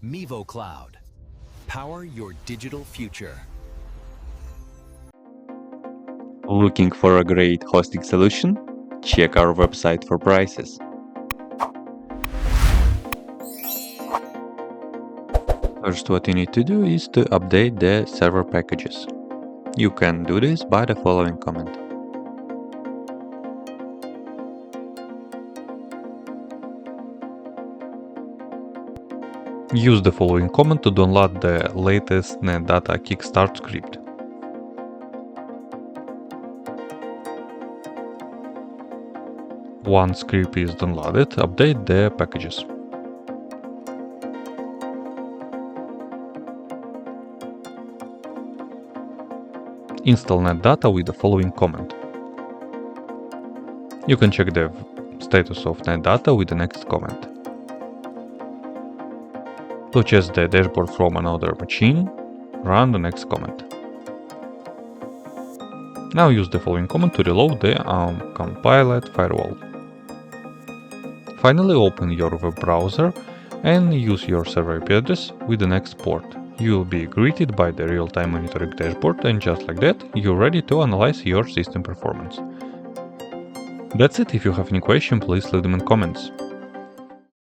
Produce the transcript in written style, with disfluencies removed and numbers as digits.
Mevo Cloud. Power your digital future. Looking for a great hosting solution? Check our website for prices. First, what you need to do is to update the server packages. You can do this by the following command. Use the following command to download the latest NetData kickstart script. Once script is downloaded, update the packages. Install NetData with the following command. You can check the status of NetData with the next command. To access the dashboard from another machine, run the next command. Now use the following command to reload the uncompiled firewall. Finally, open your web browser and use your server IP address with the next port. You will be greeted by the real-time monitoring dashboard, and just like that, you're ready to analyze your system performance. That's it. If you have any question, please leave them in comments.